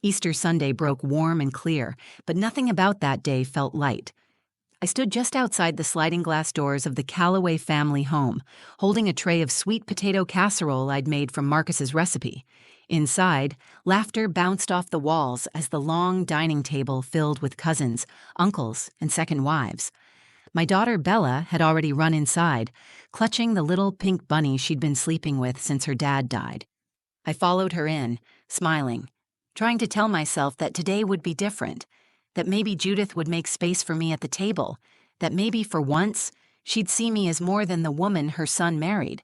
Easter Sunday broke warm and clear, but nothing about that day felt light. I stood just outside the sliding glass doors of the Calloway family home, holding a tray of sweet potato casserole I'd made from Marcus's recipe. Inside, laughter bounced off the walls as the long dining table filled with cousins, uncles, and second wives. My daughter Bella had already run inside, clutching the little pink bunny she'd been sleeping with since her dad died. I followed her in, smiling, trying to tell myself that today would be different, that maybe Judith would make space for me at the table, that maybe for once she'd see me as more than the woman her son married.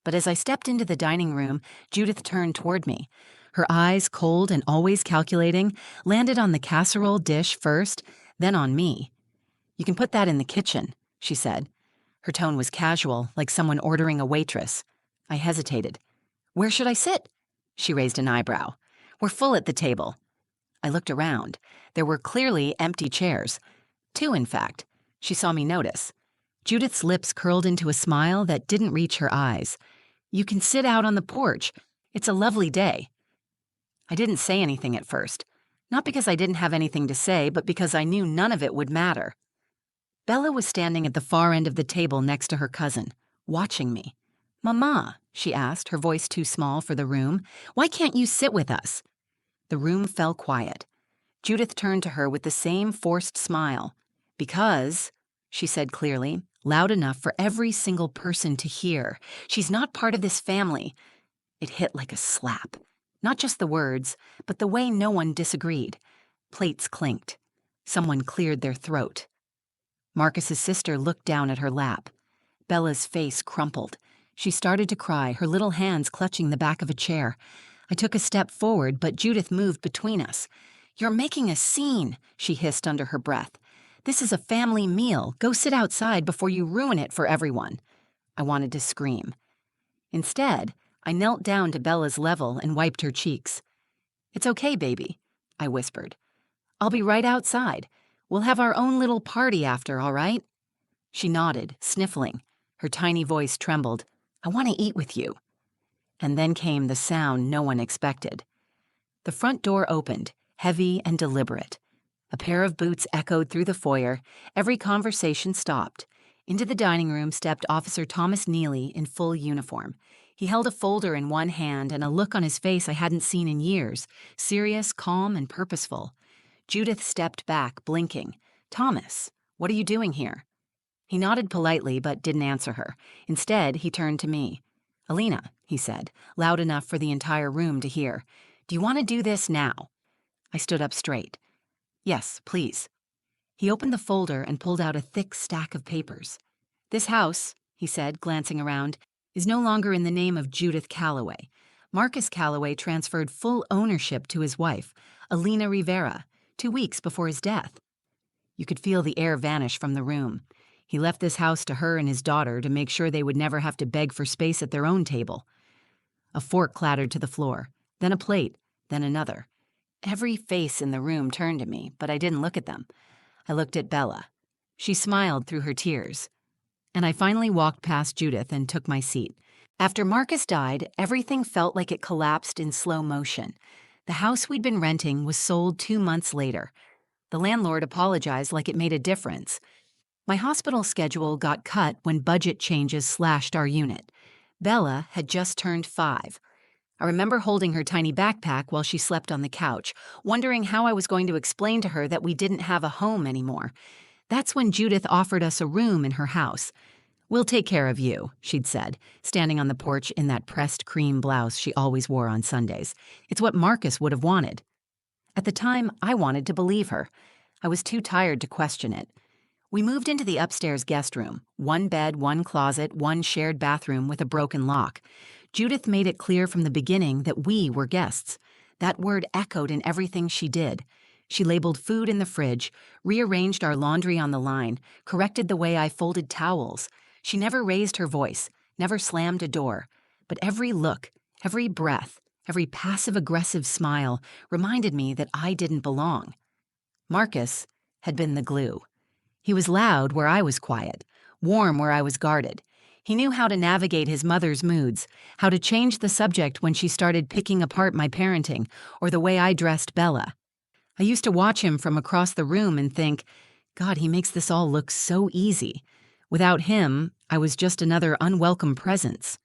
But as I stepped into the dining room, Judith turned toward me. Her eyes, cold and always calculating, landed on the casserole dish first, then on me. "You can put that in the kitchen," she said. Her tone was casual, like someone ordering a waitress. I hesitated. "Where should I sit?" She raised an eyebrow. "We're full at the table." I looked around. There were clearly empty chairs. 2, in fact. She saw me notice. Judith's lips curled into a smile that didn't reach her eyes. "You can sit out on the porch. It's a lovely day." I didn't say anything at first. Not because I didn't have anything to say, but because I knew none of it would matter. Bella was standing at the far end of the table next to her cousin, watching me. "Mama," she asked, her voice too small for the room, "why can't you sit with us?" The room fell quiet. Judith turned to her with the same forced smile. "Because," she said clearly, loud enough for every single person to hear, "she's not part of this family." It hit like a slap. Not just the words, but the way no one disagreed. Plates clinked. Someone cleared their throat. Marcus's sister looked down at her lap. Bella's face crumpled. She started to cry, her little hands clutching the back of a chair. I took a step forward, but Judith moved between us. "You're making a scene," she hissed under her breath. "This is a family meal. Go sit outside before you ruin it for everyone." I wanted to scream. Instead, I knelt down to Bella's level and wiped her cheeks. "It's okay, baby," I whispered. "I'll be right outside. We'll have our own little party after, all right?" She nodded, sniffling. Her tiny voice trembled. "I want to eat with you." And then came the sound no one expected. The front door opened, heavy and deliberate. A pair of boots echoed through the foyer. Every conversation stopped. Into the dining room stepped Officer Thomas Neely in full uniform. He held a folder in one hand and a look on his face I hadn't seen in years, serious, calm, and purposeful. Judith stepped back, blinking. "Thomas, what are you doing here?" He nodded politely but didn't answer her. Instead, he turned to me. "Alina," he said, loud enough for the entire room to hear, "do you want to do this now?" I stood up straight. "Yes, please." He opened the folder and pulled out a thick stack of papers. "This house," he said, glancing around, "is no longer in the name of Judith Calloway. Marcus Calloway transferred full ownership to his wife, Alina Rivera, 2 weeks before his death." You could feel the air vanish from the room. He left this house to her and his daughter to make sure they would never have to beg for space at their own table. A fork clattered to the floor, then a plate, then another. Every face in the room turned to me, but I didn't look at them. I looked at Bella. She smiled through her tears. And I finally walked past Judith and took my seat. After Marcus died, everything felt like it collapsed in slow motion. The house we'd been renting was sold 2 months later. The landlord apologized like it made a difference. My hospital schedule got cut when budget changes slashed our unit. Bella had just turned 5. I remember holding her tiny backpack while she slept on the couch, wondering how I was going to explain to her that we didn't have a home anymore. That's when Judith offered us a room in her house. "We'll take care of you," she'd said, standing on the porch in that pressed cream blouse she always wore on Sundays. "It's what Marcus would have wanted." At the time, I wanted to believe her. I was too tired to question it. We moved into the upstairs guest room. 1 bed, 1 closet, 1 shared bathroom with a broken lock. Judith made it clear from the beginning that we were guests. That word echoed in everything she did. She labeled food in the fridge, rearranged our laundry on the line, corrected the way I folded towels. She never raised her voice, never slammed a door. But every look, every breath, every passive-aggressive smile reminded me that I didn't belong. Marcus had been the glue. He was loud where I was quiet, warm where I was guarded. He knew how to navigate his mother's moods, how to change the subject when she started picking apart my parenting or the way I dressed Bella. I used to watch him from across the room and think, God, he makes this all look so easy. Without him, I was just another unwelcome presence.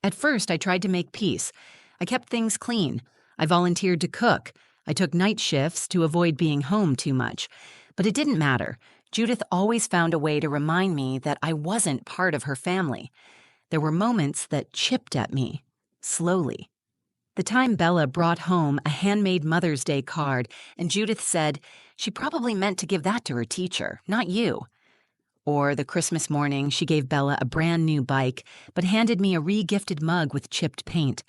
At first, I tried to make peace. I kept things clean. I volunteered to cook. I took night shifts to avoid being home too much. But it didn't matter. Judith always found a way to remind me that I wasn't part of her family. There were moments that chipped at me, slowly. The time Bella brought home a handmade Mother's Day card, and Judith said, she probably meant to give that to her teacher, not you. Or the Christmas morning she gave Bella a brand new bike, but handed me a re-gifted mug with chipped paint.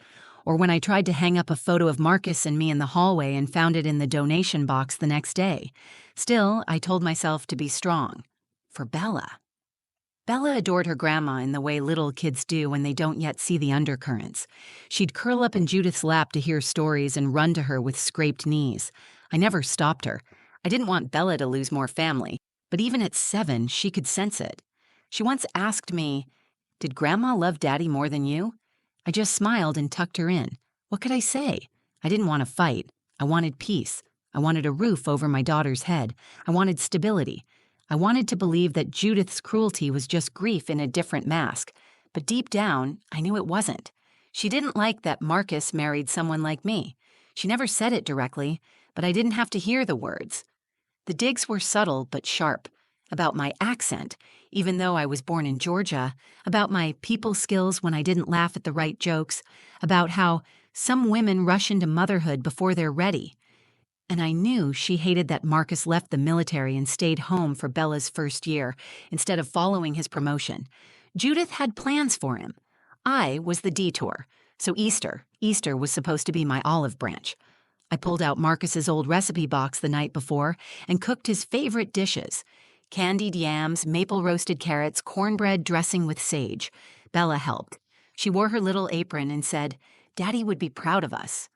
Or when I tried to hang up a photo of Marcus and me in the hallway and found it in the donation box the next day. Still, I told myself to be strong. For Bella. Bella adored her grandma in the way little kids do when they don't yet see the undercurrents. She'd curl up in Judith's lap to hear stories and run to her with scraped knees. I never stopped her. I didn't want Bella to lose more family, but even at 7, she could sense it. She once asked me, "Did Grandma love Daddy more than you?" I just smiled and tucked her in. What could I say? I didn't want to fight. I wanted peace. I wanted a roof over my daughter's head. I wanted stability. I wanted to believe that Judith's cruelty was just grief in a different mask, but deep down, I knew it wasn't. She didn't like that Marcus married someone like me. She never said it directly, but I didn't have to hear the words. The digs were subtle but sharp, about my accent, even though I was born in Georgia, about my people skills when I didn't laugh at the right jokes, about how some women rush into motherhood before they're ready. And I knew she hated that Marcus left the military and stayed home for Bella's first year instead of following his promotion. Judith had plans for him. I was the detour, so Easter was supposed to be my olive branch. I pulled out Marcus's old recipe box the night before and cooked his favorite dishes: candied yams, maple roasted carrots, cornbread dressing with sage. Bella helped. She wore her little apron and said, "Daddy would be proud of us."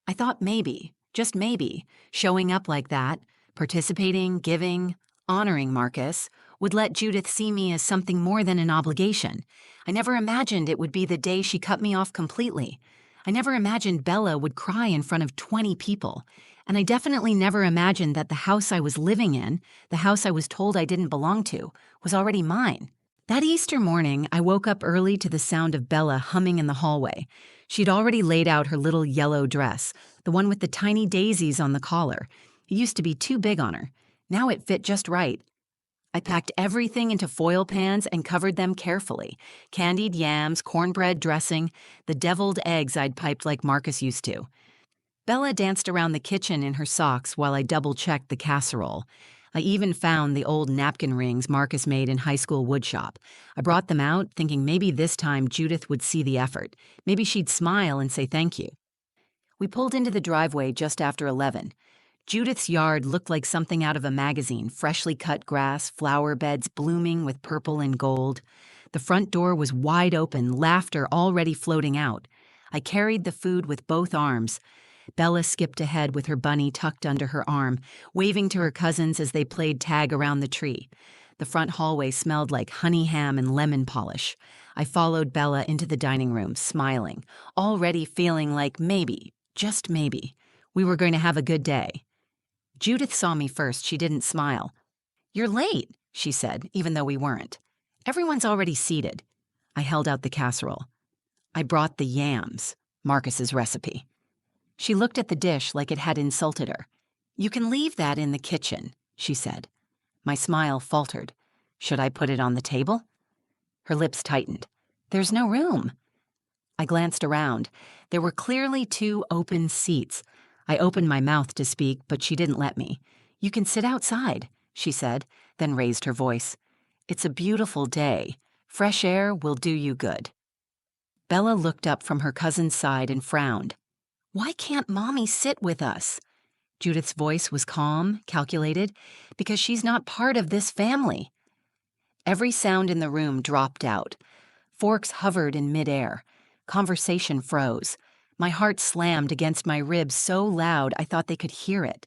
I thought maybe, just maybe, showing up like that, participating, giving, honoring Marcus, would let Judith see me as something more than an obligation. I never imagined it would be the day she cut me off completely. I never imagined Bella would cry in front of 20 people. And I definitely never imagined that the house I was living in, the house I was told I didn't belong to, was already mine. That Easter morning, I woke up early to the sound of Bella humming in the hallway. She'd already laid out her little yellow dress, the one with the tiny daisies on the collar. It used to be too big on her. Now it fit just right. I packed everything into foil pans and covered them carefully. Candied yams, cornbread dressing, the deviled eggs I'd piped like Marcus used to. Bella danced around the kitchen in her socks while I double-checked the casserole. I even found the old napkin rings Marcus made in high school woodshop. I brought them out, thinking maybe this time Judith would see the effort. Maybe she'd smile and say thank you. We pulled into the driveway just after 11. Judith's yard looked like something out of a magazine: freshly cut grass, flower beds blooming with purple and gold. The front door was wide open, laughter already floating out. I carried the food with both arms. Bella skipped ahead with her bunny tucked under her arm, waving to her cousins as they played tag around the tree. The front hallway smelled like honey ham and lemon polish. I followed Bella into the dining room, smiling, already feeling like maybe, just maybe, we were going to have a good day. Judith saw me first. She didn't smile. "You're late," she said, even though we weren't. "Everyone's already seated." I held out the casserole. "I brought the yams," Marcus's recipe. She looked at the dish like it had insulted her. "You can leave that in the kitchen," she said. My smile faltered. "Should I put it on the table?" Her lips tightened. "There's no room." I glanced around. There were clearly 2 open seats. I opened my mouth to speak, but she didn't let me. "You can sit outside," she said, then raised her voice. "It's a beautiful day. Fresh air will do you good." Bella looked up from her cousin's side and frowned. "Why can't Mommy sit with us?" Judith's voice was calm, calculated, "because she's not part of this family." Every sound in the room dropped out. Forks hovered in midair. Conversation froze. My heart slammed against my ribs so loud I thought they could hear it.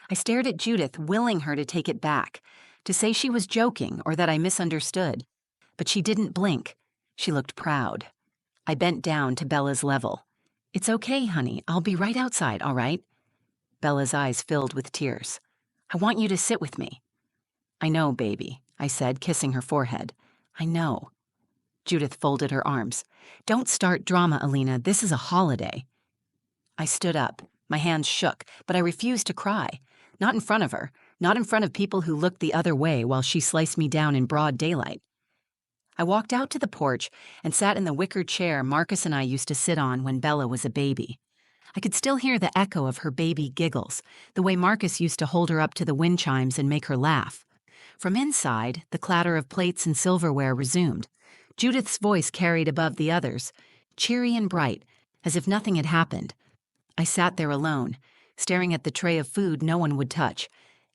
I stared at Judith, willing her to take it back, to say she was joking or that I misunderstood. But she didn't blink. She looked proud. I bent down to Bella's level. "It's okay, honey. I'll be right outside, all right?" Bella's eyes filled with tears. "I want you to sit with me." "I know, baby," I said, kissing her forehead. "I know." Judith folded her arms. "Don't start drama, Alina. This is a holiday." I stood up. My hands shook, but I refused to cry. Not in front of her. Not in front of people who looked the other way while she sliced me down in broad daylight. I walked out to the porch and sat in the wicker chair Marcus and I used to sit on when Bella was a baby. I could still hear the echo of her baby giggles, the way Marcus used to hold her up to the wind chimes and make her laugh. From inside, the clatter of plates and silverware resumed. Judith's voice carried above the others, cheery and bright, as if nothing had happened. I sat there alone, staring at the tray of food no one would touch,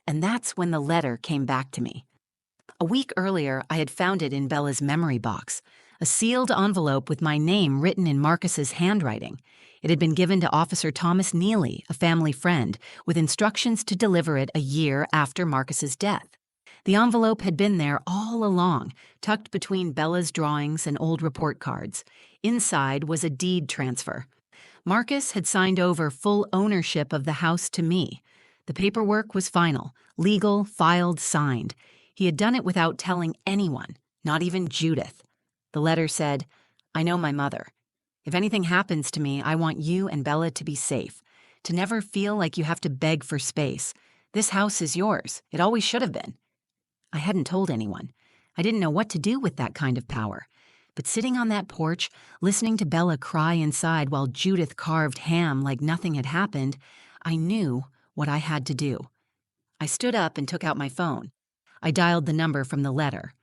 and that's when the letter came back to me. A week earlier, I had found it in Bella's memory box, a sealed envelope with my name written in Marcus's handwriting. It had been given to Officer Thomas Neely, a family friend, with instructions to deliver it a year after Marcus's death. The envelope had been there all along, tucked between Bella's drawings and old report cards. Inside was a deed transfer. Marcus had signed over full ownership of the house to me. The paperwork was final, legal, filed, signed. He had done it without telling anyone, not even Judith. The letter said, "I know my mother. If anything happens to me, I want you and Bella to be safe, to never feel like you have to beg for space. This house is yours. It always should have been." I hadn't told anyone. I didn't know what to do with that kind of power. But sitting on that porch, listening to Bella cry inside while Judith carved ham like nothing had happened, I knew what I had to do. I stood up and took out my phone. I dialed the number from the letter.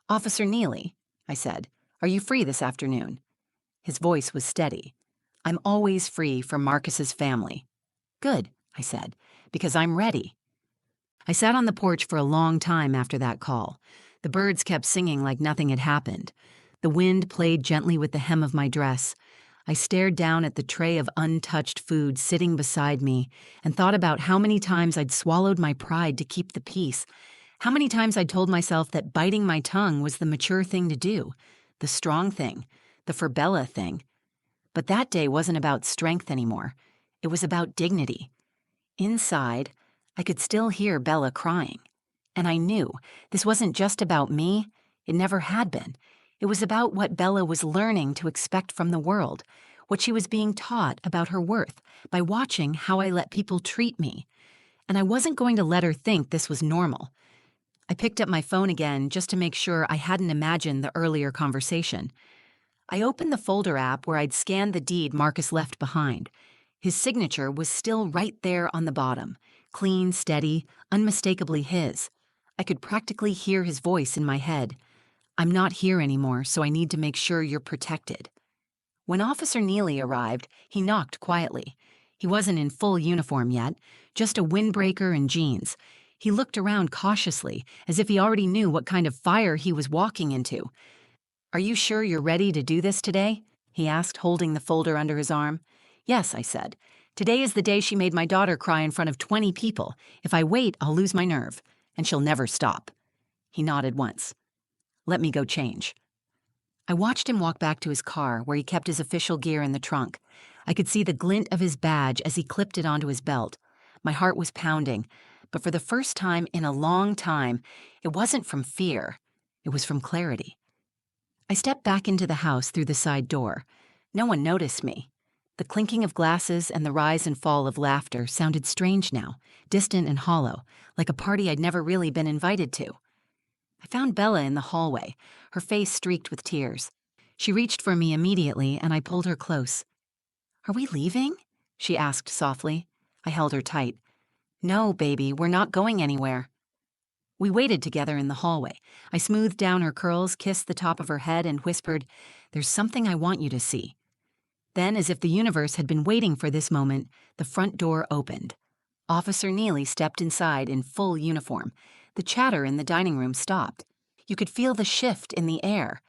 "Officer Neely," I said, "are you free this afternoon?" His voice was steady. "I'm always free for Marcus's family." "Good," I said, "because I'm ready." I sat on the porch for a long time after that call. The birds kept singing like nothing had happened. The wind played gently with the hem of my dress. I stared down at the tray of untouched food sitting beside me and thought about how many times I'd swallowed my pride to keep the peace, how many times I'd told myself that biting my tongue was the mature thing to do, the strong thing, the for Bella thing. But that day wasn't about strength anymore. It was about dignity. Inside, I could still hear Bella crying. And I knew this wasn't just about me. It never had been. It was about what Bella was learning to expect from the world, what she was being taught about her worth by watching how I let people treat me. And I wasn't going to let her think this was normal. I picked up my phone again just to make sure I hadn't imagined the earlier conversation. I opened the folder app where I'd scanned the deed Marcus left behind. His signature was still right there on the bottom, clean, steady, unmistakably his. I could practically hear his voice in my head. "I'm not here anymore, so I need to make sure you're protected." When Officer Neely arrived, he knocked quietly. He wasn't in full uniform yet, just a windbreaker and jeans. He looked around cautiously, as if he already knew what kind of fire he was walking into. "Are you sure you're ready to do this today?" he asked, holding the folder under his arm. "Yes," I said. "Today is the day she made my daughter cry in front of 20 people. If I wait, I'll lose my nerve, and she'll never stop." He nodded once. "Let me go change." I watched him walk back to his car, where he kept his official gear in the trunk. I could see the glint of his badge as he clipped it onto his belt. My heart was pounding, but for the first time in a long time, it wasn't from fear. It was from clarity. I stepped back into the house through the side door. No one noticed me. The clinking of glasses and the rise and fall of laughter sounded strange now, distant and hollow, like a party I'd never really been invited to. I found Bella in the hallway, her face streaked with tears. She reached for me immediately, and I pulled her close. "Are we leaving?" she asked softly. I held her tight. "No, baby, we're not going anywhere." We waited together in the hallway. I smoothed down her curls, kissed the top of her head, and whispered, "There's something I want you to see." Then, as if the universe had been waiting for this moment, the front door opened. Officer Neely stepped inside in full uniform. The chatter in the dining room stopped. You could feel the shift in the air.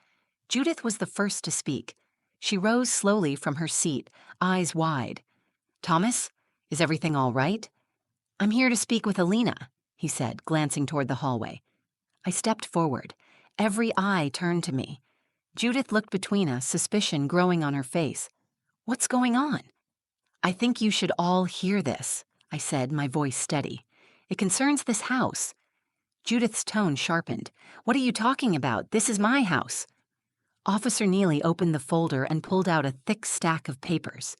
Judith was the first to speak. She rose slowly from her seat, eyes wide. "Thomas, is everything all right?" "I'm here to speak with Alina," he said, glancing toward the hallway. I stepped forward. Every eye turned to me. Judith looked between us, suspicion growing on her face. "What's going on?" "I think you should all hear this," I said, my voice steady. "It concerns this house." Judith's tone sharpened. "What are you talking about? This is my house." Officer Neely opened the folder and pulled out a thick stack of papers.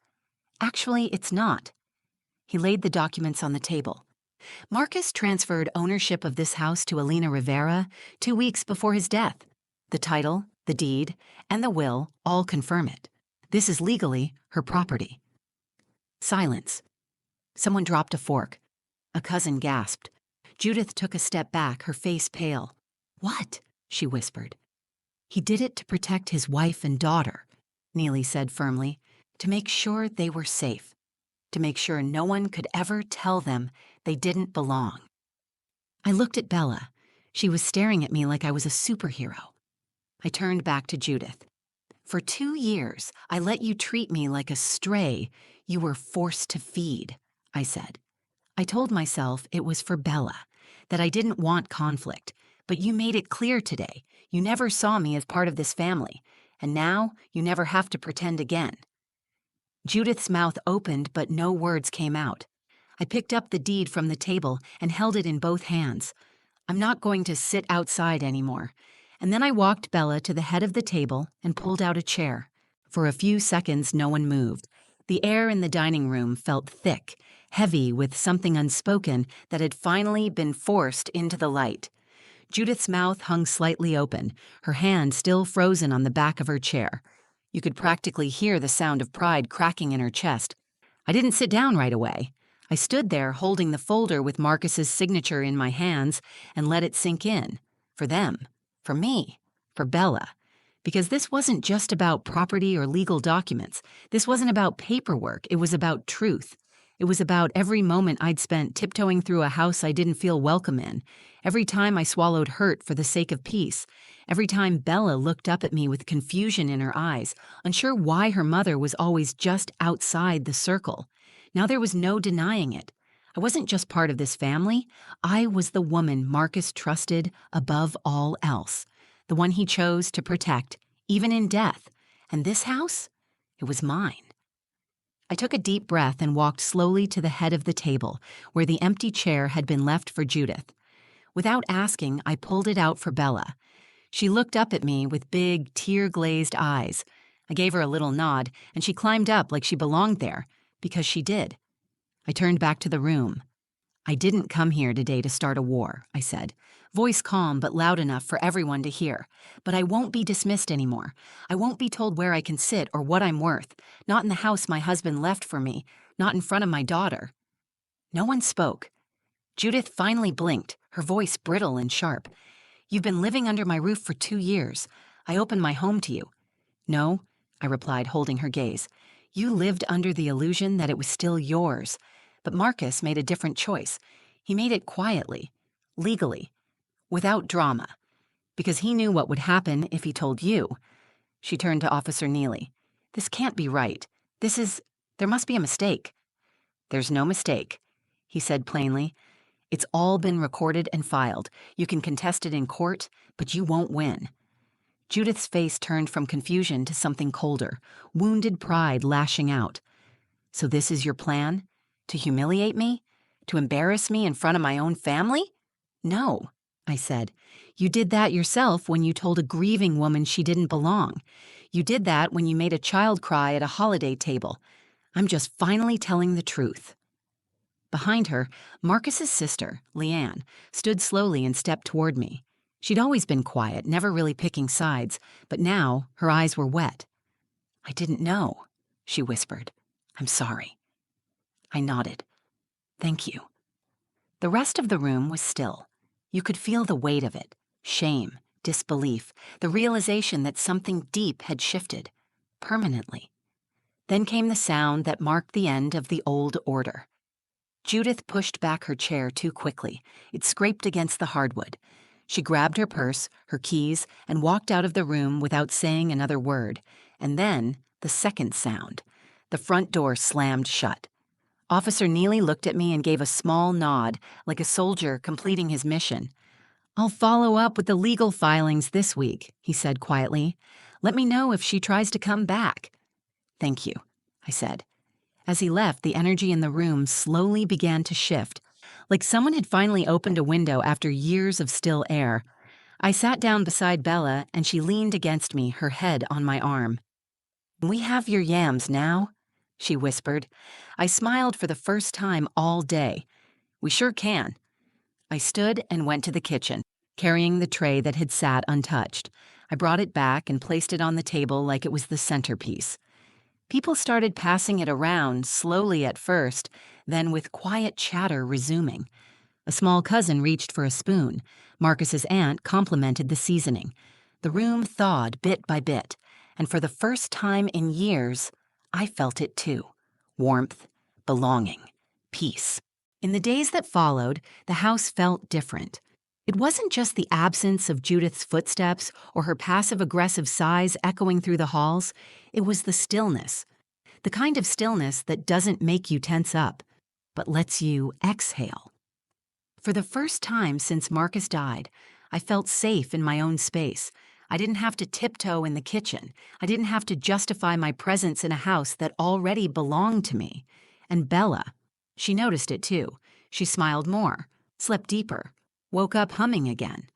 "Actually, it's not." He laid the documents on the table. "Marcus transferred ownership of this house to Alina Rivera 2 weeks before his death. The title, the deed, and the will all confirm it. This is legally her property." Silence. Someone dropped a fork. A cousin gasped. Judith took a step back, her face pale. "What?" she whispered. "He did it to protect his wife and daughter," Neely said firmly, "to make sure they were safe, to make sure no one could ever tell them they didn't belong." I looked at Bella. She was staring at me like I was a superhero. I turned back to Judith. "For 2 years, I let you treat me like a stray you were forced to feed," I said. "I told myself it was for Bella, that I didn't want conflict, but you made it clear today you never saw me as part of this family, and now you never have to pretend again." Judith's mouth opened, but no words came out. I picked up the deed from the table and held it in both hands. "I'm not going to sit outside anymore." And then I walked Bella to the head of the table and pulled out a chair. For a few seconds, no one moved. The air in the dining room felt thick, heavy with something unspoken that had finally been forced into the light. Judith's mouth hung slightly open, her hand still frozen on the back of her chair. You could practically hear the sound of pride cracking in her chest. I didn't sit down right away. I stood there holding the folder with Marcus's signature in my hands and let it sink in. For them. For me, for Bella, because this wasn't just about property or legal documents. This wasn't about paperwork. It was about truth. It was about every moment I'd spent tiptoeing through a house I didn't feel welcome in, every time I swallowed hurt for the sake of peace, every time Bella looked up at me with confusion in her eyes, unsure why her mother was always just outside the circle. Now there was no denying it. I wasn't just part of this family. I was the woman Marcus trusted above all else, the one he chose to protect, even in death. And this house? It was mine. I took a deep breath and walked slowly to the head of the table, where the empty chair had been left for Judith. Without asking, I pulled it out for Bella. She looked up at me with big, tear-glazed eyes. I gave her a little nod, and she climbed up like she belonged there, because she did. I turned back to the room. "I didn't come here today to start a war," I said, voice calm but loud enough for everyone to hear. "But I won't be dismissed anymore. I won't be told where I can sit or what I'm worth, not in the house my husband left for me, not in front of my daughter." No one spoke. Judith finally blinked, her voice brittle and sharp. "You've been living under my roof for 2 years. I opened my home to you." "No," I replied, holding her gaze. "You lived under the illusion that it was still yours. But Marcus made a different choice. He made it quietly, legally, without drama, because he knew what would happen if he told you." She turned to Officer Neely. "This can't be right. There must be a mistake." "There's no mistake," he said plainly. "It's all been recorded and filed. You can contest it in court, but you won't win." Judith's face turned from confusion to something colder, wounded pride lashing out. "So this is your plan? To humiliate me? To embarrass me in front of my own family?" "No," I said. "You did that yourself when you told a grieving woman she didn't belong. You did that when you made a child cry at a holiday table. I'm just finally telling the truth." Behind her, Marcus's sister, Leanne, stood slowly and stepped toward me. She'd always been quiet, never really picking sides, but now her eyes were wet. "I didn't know," she whispered. "I'm sorry." I nodded. "Thank you." The rest of the room was still. You could feel the weight of it. Shame, disbelief, the realization that something deep had shifted. Permanently. Then came the sound that marked the end of the old order. Judith pushed back her chair too quickly. It scraped against the hardwood. She grabbed her purse, her keys, and walked out of the room without saying another word. And then, the second sound. The front door slammed shut. Officer Neely looked at me and gave a small nod, like a soldier completing his mission. "I'll follow up with the legal filings this week," he said quietly. Let me know if she tries to come back." "Thank you," I said. As he left, the energy in the room slowly began to shift, like someone had finally opened a window after years of still air. I sat down beside Bella, and she leaned against me, her head on my arm. "Can we have your yams now?" she whispered. I smiled for the first time all day. "We sure can." I stood and went to the kitchen, carrying the tray that had sat untouched. I brought it back and placed it on the table like it was the centerpiece. People started passing it around, slowly at first, then with quiet chatter resuming. A small cousin reached for a spoon. Marcus's aunt complimented the seasoning. The room thawed bit by bit, and for the first time in years, I felt it too. Warmth, belonging, peace. In the days that followed, the house felt different. It wasn't just the absence of Judith's footsteps or her passive-aggressive sighs echoing through the halls. It was the stillness. The kind of stillness that doesn't make you tense up, but lets you exhale. For the first time since Marcus died, I felt safe in my own space. I didn't have to tiptoe in the kitchen. I didn't have to justify my presence in a house that already belonged to me. And Bella, she noticed it too. She smiled more, slept deeper, woke up humming again.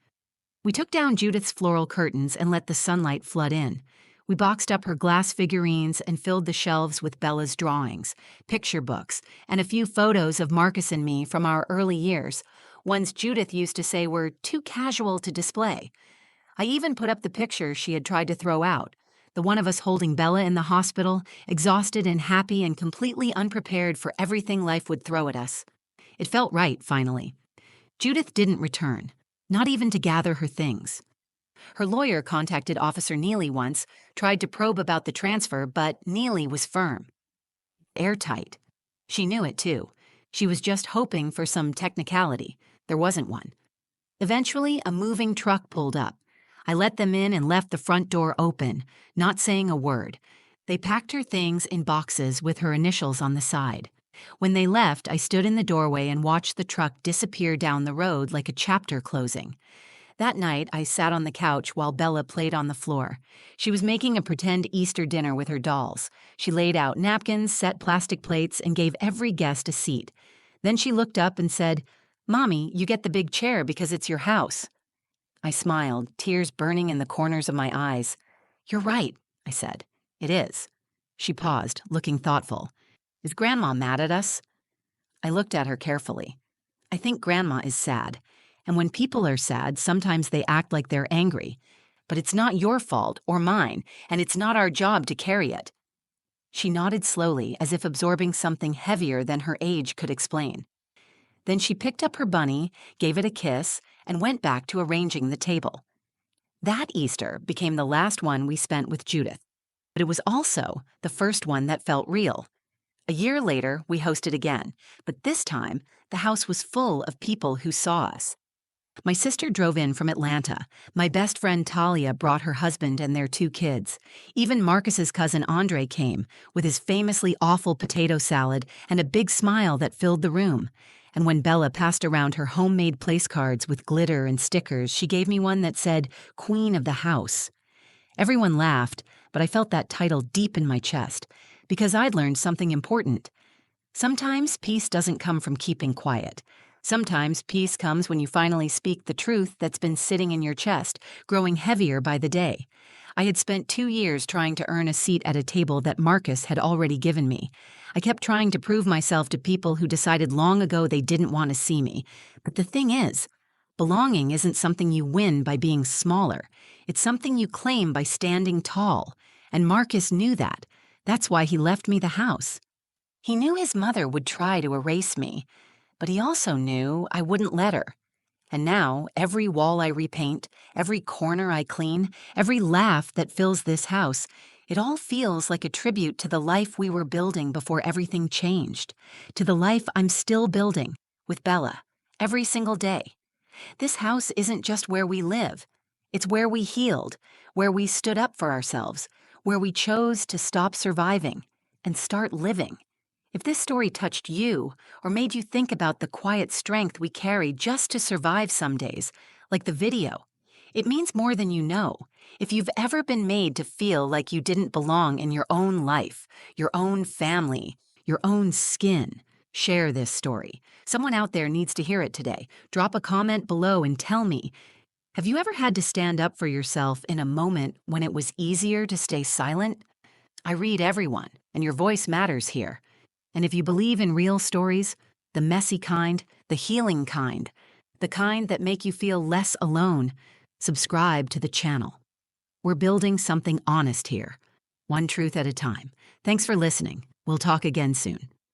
We took down Judith's floral curtains and let the sunlight flood in. We boxed up her glass figurines and filled the shelves with Bella's drawings, picture books, and a few photos of Marcus and me from our early years, ones Judith used to say were too casual to display. I even put up the picture she had tried to throw out, the one of us holding Bella in the hospital, exhausted and happy and completely unprepared for everything life would throw at us. It felt right, finally. Judith didn't return, not even to gather her things. Her lawyer contacted Officer Neely once, tried to probe about the transfer, but Neely was firm. Airtight. She knew it, too. She was just hoping for some technicality. There wasn't one. Eventually, a moving truck pulled up. I let them in and left the front door open, not saying a word. They packed her things in boxes with her initials on the side. When they left, I stood in the doorway and watched the truck disappear down the road like a chapter closing. That night, I sat on the couch while Bella played on the floor. She was making a pretend Easter dinner with her dolls. She laid out napkins, set plastic plates, and gave every guest a seat. Then she looked up and said, "Mommy, you get the big chair because it's your house." I smiled, tears burning in the corners of my eyes. "You're right," I said. "It is." She paused, looking thoughtful. "Is Grandma mad at us?" I looked at her carefully. "I think Grandma is sad. And when people are sad, sometimes they act like they're angry. But it's not your fault or mine, and it's not our job to carry it." She nodded slowly, as if absorbing something heavier than her age could explain. Then she picked up her bunny, gave it a kiss, and went back to arranging the table. That Easter became the last one we spent with Judith, but it was also the first one that felt real. A year later, we hosted again, but this time, the house was full of people who saw us. My sister drove in from Atlanta. My best friend Talia brought her husband and their 2 kids. Even Marcus's cousin Andre came, with his famously awful potato salad and a big smile that filled the room. And when Bella passed around her homemade place cards with glitter and stickers, she gave me one that said, "Queen of the House." Everyone laughed, but I felt that title deep in my chest, because I'd learned something important. Sometimes peace doesn't come from keeping quiet. Sometimes peace comes when you finally speak the truth that's been sitting in your chest, growing heavier by the day. I had spent 2 years trying to earn a seat at a table that Marcus had already given me. I kept trying to prove myself to people who decided long ago they didn't want to see me. But the thing is, belonging isn't something you win by being smaller. It's something you claim by standing tall. And Marcus knew that. That's why he left me the house. He knew his mother would try to erase me, but he also knew I wouldn't let her. And now, every wall I repaint, every corner I clean, every laugh that fills this house, it all feels like a tribute to the life we were building before everything changed, to the life I'm still building, with Bella, every single day. This house isn't just where we live. It's where we healed, where we stood up for ourselves, where we chose to stop surviving and start living. If this story touched you or made you think about the quiet strength we carry just to survive some days, like the video, It means more than you know. If you've ever been made to feel like you didn't belong in your own life, your own family, your own skin, share this story. Someone out there needs to hear it today. Drop a comment below and tell me, have you ever had to stand up for yourself in a moment when it was easier to stay silent? I read everyone, and your voice matters here. And if you believe in real stories, the messy kind, the healing kind, the kind that make you feel less alone, subscribe to the channel. We're building something honest here, one truth at a time. Thanks for listening. We'll talk again soon.